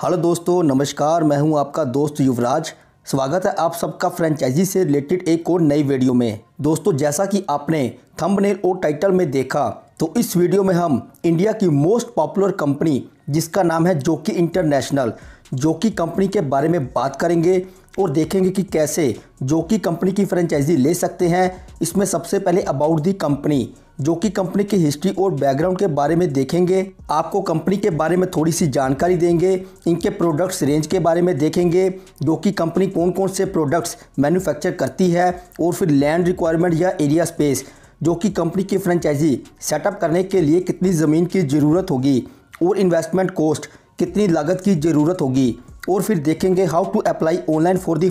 Hello दोस्तों, नमस्कार। मैं हूं आपका दोस्त युवराज। स्वागत है आप सबका फ्रेंचाइजी से रिलेटेड एक और नई वीडियो में। दोस्तों, जैसा कि आपने थंबनेल और टाइटल में देखा, तो इस वीडियो में हम इंडिया की मोस्ट पॉपुलर कंपनी जिसका नाम है जोकी इंटरनेशनल, जोकी कंपनी के बारे में बात करेंगे और देखेंगे कि कैसे जोकी कंपनी की फ्रेंचाइजी ले सकते हैं। इसमें सबसे पहले अबाउट दी कंपनी, जोकी कंपनी की हिस्ट्री और बैकग्राउंड के बारे में देखेंगे। आपको कंपनी के बारे में थोड़ी सी जानकारी देंगे, इनके प्रोडक्ट्स रेंज के बारे में देखेंगे, जोकी कंपनी कौन कौन से प्रोडक्ट्स मैन्युफैक्चर करती है, और फिर लैंड रिक्वायरमेंट या एरिया स्पेस, जोकी कंपनी की फ्रेंचाइजी सेटअप करने के लिए कितनी ज़मीन की ज़रूरत होगी और इन्वेस्टमेंट कॉस्ट कितनी लागत की ज़रूरत होगी, और फिर देखेंगे how to apply online for the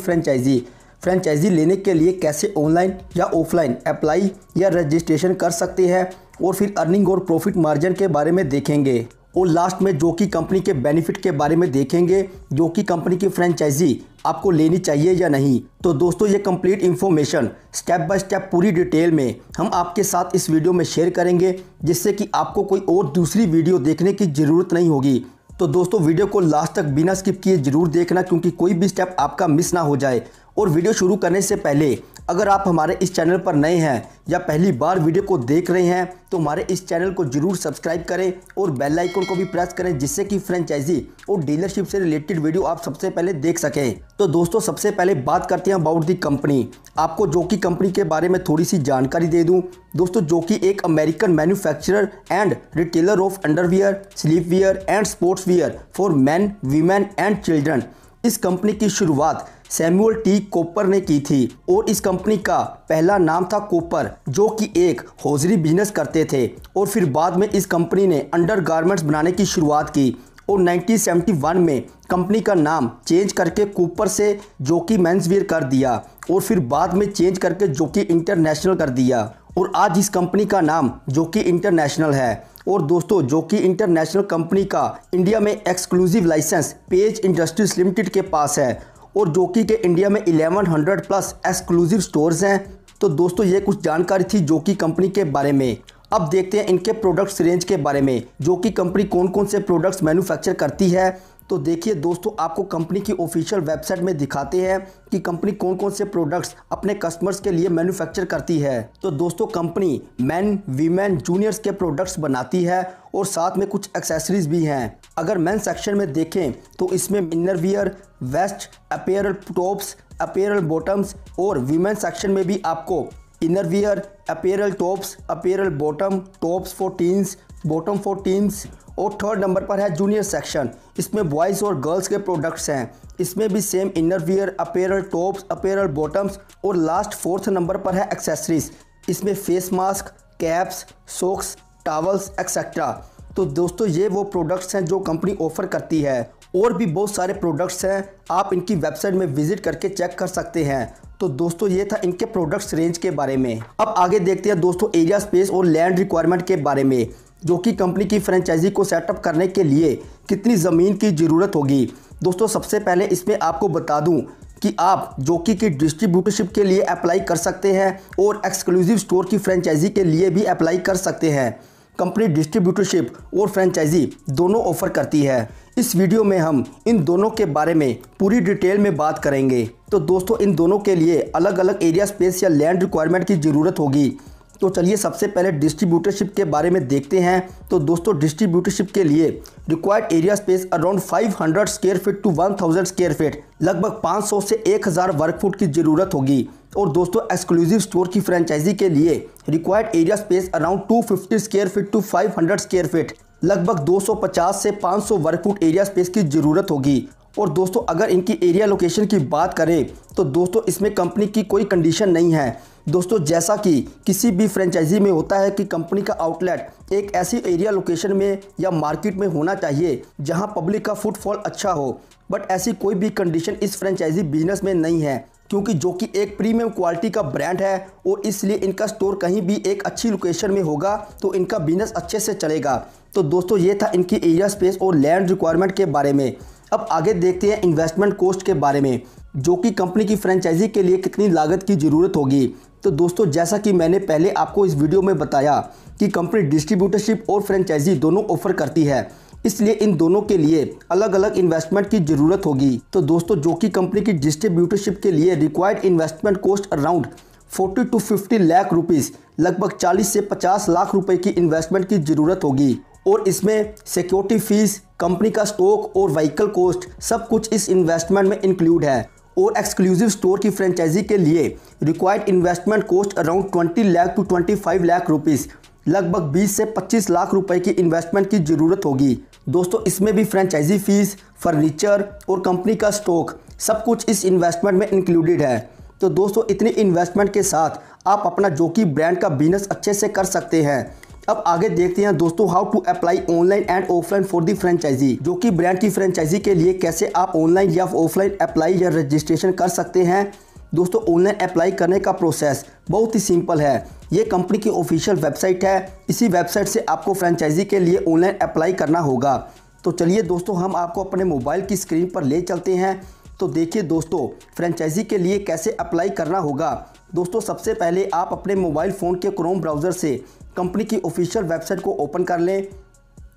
franchisee लेने के लिए कैसे ऑनलाइन या ऑफलाइन अप्लाई या रजिस्ट्रेशन कर सकते हैं, और फिर अर्निंग और प्रॉफिट मार्जिन के बारे में देखेंगे, और लास्ट में जोकी कंपनी के बेनिफिट के बारे में देखेंगे। जोकी कंपनी की फ्रेंचाइजी आपको लेनी चाहिए या नहीं। तो दोस्तों, ये complete information step by step पूरी डिटेल में हम आपके साथ इस वीडियो में शेयर करेंगे, जिससे कि आपको कोई और दूसरी वीडियो देखने की ज़रूरत नहीं होगी। तो दोस्तों, वीडियो को लास्ट तक बिना स्किप किए ज़रूर देखना, क्योंकि कोई भी स्टेप आपका मिस ना हो जाए। और वीडियो शुरू करने से पहले अगर आप हमारे इस चैनल पर नए हैं या पहली बार वीडियो को देख रहे हैं, तो हमारे इस चैनल को जरूर सब्सक्राइब करें और बेल आइकन को भी प्रेस करें, जिससे कि फ्रेंचाइजी और डीलरशिप से रिलेटेड वीडियो आप सबसे पहले देख सकें। तो दोस्तों, सबसे पहले बात करते हैं अबाउट दी कंपनी। आपको जोकी कंपनी के बारे में थोड़ी सी जानकारी दे दूं। दोस्तों, जोकी एक American manufacturer and retailer of underwear, sleepwear and sports wear for man, women and children. इस कंपनी की शुरुआत सैमुअल टी कॉपर ने की थी, और इस कंपनी का पहला नाम था कॉपर, जो कि एक हौजरी बिजनेस करते थे। और फिर बाद में इस कंपनी ने अंडरगारमेंट्स बनाने की शुरुआत की, और 1971 में कंपनी का नाम चेंज करके कूपर से जोकी मेंसवियर कर दिया, और फिर बाद में चेंज करके जोकी इंटरनेशनल कर दिया, और आज इस कंपनी का नाम जोकी इंटरनेशनल है। और दोस्तों, जोकी इंटरनेशनल कंपनी का इंडिया में exclusive licence Page industries limited के पास है, और जोकी के इंडिया में 1100 प्लस एक्सक्लूसिव स्टोर्स हैं। तो दोस्तों, ये कुछ जानकारी थी जोकी कंपनी के बारे में। अब देखते हैं इनके प्रोडक्ट्स रेंज के बारे में, जोकी कंपनी कौन कौन से प्रोडक्ट्स मैन्युफैक्चर करती है। तो देखिए दोस्तों, आपको कंपनी की ऑफिशियल वेबसाइट में दिखाते हैं कि कंपनी कौन कौन से प्रोडक्ट्स अपने कस्टमर्स के लिए मैन्युफैक्चर करती है। तो दोस्तों, कंपनी मैन, वीमेन, जूनियर्स के प्रोडक्ट्स बनाती है, और साथ में कुछ एक्सेसरीज भी हैं। अगर मेन सेक्शन में देखें तो इसमें innerwear, vest, apparel tops, apparel bottoms, और वीमेन सेक्शन में भी आपको innerwear, apparel tops, apparel bottom, tops for teens, bottom for teens, और थर्ड नंबर पर है जूनियर सेक्शन। इसमें बॉयज़ और गर्ल्स के प्रोडक्ट्स हैं। इसमें भी same innerwear, apparel tops, apparel bottoms, और लास्ट फोर्थ नंबर पर है एक्सेसरीज। इसमें face mask, caps, socks, towels etcetera. तो दोस्तों, ये वो प्रोडक्ट्स हैं जो कंपनी ऑफर करती है। और भी बहुत सारे प्रोडक्ट्स हैं, आप इनकी वेबसाइट में विजिट करके चेक कर सकते हैं। तो दोस्तों, ये था इनके प्रोडक्ट्स रेंज के बारे में। अब आगे देखते हैं दोस्तों एरिया स्पेस और लैंड रिक्वायरमेंट के बारे में। जोकी कंपनी की फ्रेंचाइजी को सेटअप करने के लिए कितनी ज़मीन की ज़रूरत होगी। दोस्तों, सबसे पहले इसमें आपको बता दूं कि आप जोकी की डिस्ट्रीब्यूटरशिप के लिए अप्लाई कर सकते हैं, और एक्सक्लूसिव स्टोर की फ्रेंचाइजी के लिए भी अप्लाई कर सकते हैं। कंपनी डिस्ट्रीब्यूटरशिप और फ्रेंचाइजी दोनों ऑफर करती है। इस वीडियो में हम इन दोनों के बारे में पूरी डिटेल में बात करेंगे। तो दोस्तों, इन दोनों के लिए अलग अलग एरिया स्पेस या लैंड रिक्वायरमेंट की ज़रूरत होगी। तो चलिए सबसे पहले डिस्ट्रीब्यूटरशिप के बारे में देखते हैं। तो दोस्तों, डिस्ट्रीब्यूटरशिप के लिए required area space around 500 square feet to 1000 square feet, लगभग 500 से 1000 वर्ग फुट की ज़रूरत होगी। और दोस्तों, एक्सक्लूसिव स्टोर की फ्रेंचाइजी के लिए required area space around 250 square feet to 500 square feet, लगभग 250 से 500 वर्ग फुट एरिया स्पेस की ज़रूरत होगी। और दोस्तों, अगर इनकी एरिया लोकेशन की बात करें तो दोस्तों, इसमें कंपनी की कोई कंडीशन नहीं है। दोस्तों, जैसा कि किसी भी फ्रेंचाइजी में होता है कि कंपनी का आउटलेट एक ऐसी एरिया लोकेशन में या मार्केट में होना चाहिए जहां पब्लिक का फुटफॉल अच्छा हो, बट ऐसी कोई भी कंडीशन इस फ्रेंचाइजी बिजनेस में नहीं है, क्योंकि जो कि एक प्रीमियम क्वालिटी का ब्रांड है, और इसलिए इनका स्टोर कहीं भी एक अच्छी लोकेशन में होगा तो इनका बिजनेस अच्छे से चलेगा। तो दोस्तों, ये था इनकी एरिया स्पेस और लैंड रिक्वायरमेंट के बारे में। अब आगे देखते हैं इन्वेस्टमेंट कॉस्ट के बारे में, जो कि कंपनी की फ्रेंचाइजी के लिए कितनी लागत की ज़रूरत होगी। तो दोस्तों, जैसा कि मैंने पहले आपको इस वीडियो में बताया कि कंपनी डिस्ट्रीब्यूटरशिप और फ्रेंचाइजी दोनों ऑफर करती है, इसलिए इन दोनों के लिए अलग अलग इन्वेस्टमेंट की ज़रूरत होगी। तो दोस्तों जोकी कंपनी की डिस्ट्रीब्यूटरशिप के लिए required investment cost around 40 to 50 lakh rupees, लगभग 40 से 50 लाख रुपए की इन्वेस्टमेंट की ज़रूरत होगी। और इसमें सिक्योरिटी फीस, कंपनी का स्टॉक और व्हीकल कॉस्ट सब कुछ इस इन्वेस्टमेंट में इंक्लूड है। और एक्सक्लूसिव स्टोर की फ्रेंचाइजी के लिए required investment cost around 20 lakh to 25 lakh rupees, लगभग 20 से 25 लाख रुपए की इन्वेस्टमेंट की ज़रूरत होगी। दोस्तों इसमें भी फ्रेंचाइजी फीस, फर्नीचर और कंपनी का स्टॉक सब कुछ इस इन्वेस्टमेंट में इंक्लूडेड है। तो दोस्तों इतनी इन्वेस्टमेंट के साथ आप अपना जोकी ब्रांड का बिजनेस अच्छे से कर सकते हैं। अब आगे देखते हैं दोस्तों how to apply online and offline for the franchisee. Jockey brand की फ्रेंचाइजी के लिए कैसे आप ऑनलाइन या ऑफलाइन अप्लाई या रजिस्ट्रेशन कर सकते हैं। दोस्तों ऑनलाइन अप्लाई करने का प्रोसेस बहुत ही सिंपल है। ये कंपनी की ऑफिशियल वेबसाइट है। इसी वेबसाइट से आपको फ्रेंचाइजी के लिए ऑनलाइन अप्लाई करना होगा। तो चलिए दोस्तों हम आपको अपने मोबाइल की स्क्रीन पर ले चलते हैं। तो देखिए दोस्तों फ्रेंचाइजी के लिए कैसे अप्लाई करना होगा। दोस्तों सबसे पहले आप अपने मोबाइल फ़ोन के क्रोम ब्राउज़र से कंपनी की ऑफिशियल वेबसाइट को ओपन कर लें।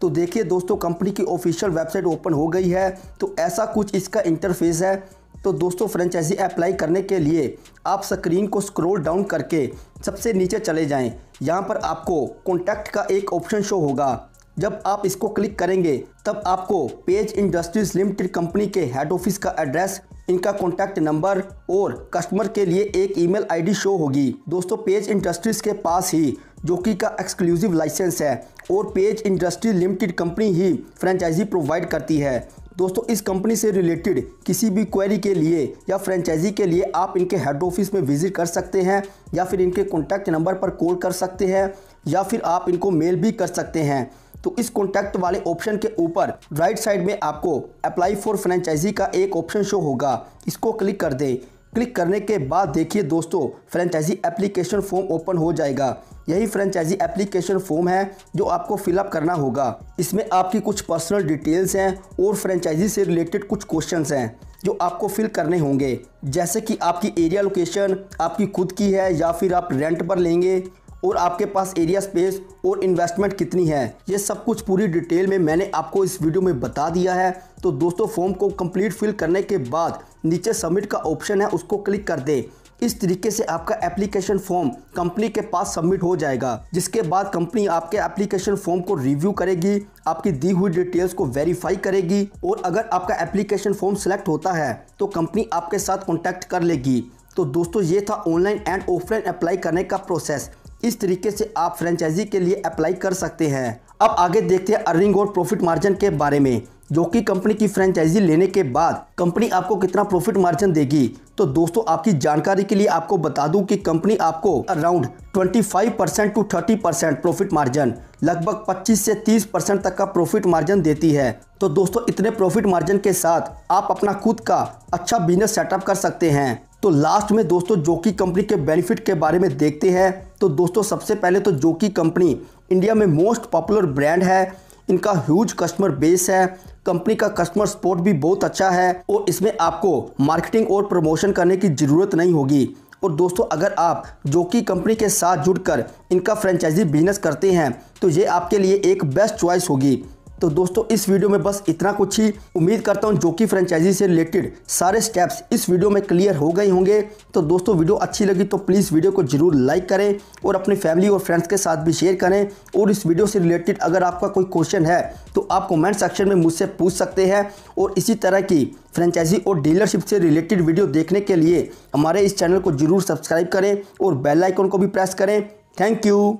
तो देखिए दोस्तों कंपनी की ऑफिशियल वेबसाइट ओपन हो गई है। तो ऐसा कुछ इसका इंटरफेस है। तो दोस्तों फ्रेंचाइजी अप्लाई करने के लिए आप स्क्रीन को स्क्रॉल डाउन करके सबसे नीचे चले जाएं। यहाँ पर आपको कॉन्टैक्ट का एक ऑप्शन शो होगा। जब आप इसको क्लिक करेंगे तब आपको पेज इंडस्ट्रीज लिमिटेड कंपनी के हेड ऑफिस का एड्रेस, इनका कॉन्टैक्ट नंबर और कस्टमर के लिए एक ईमेल आईडी शो होगी। दोस्तों पेज इंडस्ट्रीज के पास ही जोकी का एक्सक्लूसिव लाइसेंस है और पेज इंडस्ट्रीज लिमिटेड कंपनी ही फ्रेंचाइजी प्रोवाइड करती है। दोस्तों इस कंपनी से रिलेटेड किसी भी क्वेरी के लिए या फ्रेंचाइजी के लिए आप इनके हेड ऑफिस में विजिट कर सकते हैं या फिर इनके कॉन्टैक्ट नंबर पर कॉल कर सकते हैं या फिर आप इनको मेल भी कर सकते हैं। तो इस कॉन्टैक्ट वाले ऑप्शन के ऊपर राइट साइड में आपको अप्लाई फॉर फ्रेंचाइजी का एक ऑप्शन शो होगा। इसको क्लिक कर दें। क्लिक करने के बाद देखिए दोस्तों फ्रेंचाइजी एप्लीकेशन फॉर्म ओपन हो जाएगा। यही फ्रेंचाइजी एप्लीकेशन फॉर्म है जो आपको फिलअप करना होगा। इसमें आपकी कुछ पर्सनल डिटेल्स हैं और फ्रेंचाइजी से रिलेटेड कुछ क्वेश्चंस हैं जो आपको फिल करने होंगे, जैसे कि आपकी एरिया लोकेशन आपकी खुद की है या फिर आप रेंट पर लेंगे और आपके पास एरिया स्पेस और इन्वेस्टमेंट कितनी है। ये सब कुछ पूरी डिटेल में मैंने आपको इस वीडियो में बता दिया है। तो दोस्तों फॉर्म को कंप्लीट फिल करने के बाद नीचे सबमिट का ऑप्शन है, उसको क्लिक कर दें। इस तरीके से आपका एप्लीकेशन फॉर्म कंपनी के पास सबमिट हो जाएगा, जिसके बाद कंपनी आपके एप्लीकेशन फॉर्म को रिव्यू करेगी, आपकी दी हुई डिटेल्स को वेरीफाई करेगी और अगर आपका एप्लीकेशन फॉर्म सिलेक्ट होता है तो कंपनी आपके साथ कॉन्टैक्ट कर लेगी। तो दोस्तों ये था ऑनलाइन एंड ऑफलाइन अप्लाई करने का प्रोसेस। इस तरीके से आप फ्रेंचाइजी के लिए अप्लाई कर सकते हैं। अब आगे देखते हैं अर्निंग और प्रॉफिट मार्जिन के बारे में। जोकी कंपनी की फ्रेंचाइजी लेने के बाद कंपनी आपको कितना प्रॉफिट मार्जिन देगी। तो दोस्तों आपकी जानकारी के लिए आपको बता दूं कि कंपनी आपको अराउंड 25% टू 30% प्रॉफिट मार्जिन, लगभग 25 से 30% तक का प्रॉफिट मार्जिन देती है। तो दोस्तों इतने प्रॉफिट मार्जिन के साथ आप अपना खुद का अच्छा बिजनेस सेटअप कर सकते हैं। तो लास्ट में दोस्तों जोकी कंपनी के बेनिफिट के बारे में देखते हैं। तो दोस्तों सबसे पहले तो जोकी कंपनी इंडिया में मोस्ट पॉपुलर ब्रांड है। इनका ह्यूज कस्टमर बेस है। कंपनी का कस्टमर सपोर्ट भी बहुत अच्छा है और इसमें आपको मार्केटिंग और प्रमोशन करने की ज़रूरत नहीं होगी। और दोस्तों अगर आप जोकी कंपनी के साथ जुड़कर इनका फ्रेंचाइजी बिजनेस करते हैं तो ये आपके लिए एक बेस्ट चॉइस होगी। तो दोस्तों इस वीडियो में बस इतना कुछ ही। उम्मीद करता हूँ जोकी फ्रेंचाइजी से रिलेटेड सारे स्टेप्स इस वीडियो में क्लियर हो गए होंगे। तो दोस्तों वीडियो अच्छी लगी तो प्लीज़ वीडियो को जरूर लाइक करें और अपनी फैमिली और फ्रेंड्स के साथ भी शेयर करें। और इस वीडियो से रिलेटेड अगर आपका कोई क्वेश्चन है तो आप कमेंट सेक्शन में मुझसे पूछ सकते हैं। और इसी तरह की फ्रेंचाइजी और डीलरशिप से रिलेटेड वीडियो देखने के लिए हमारे इस चैनल को जरूर सब्सक्राइब करें और बेल आइकन को भी प्रेस करें। Thank you.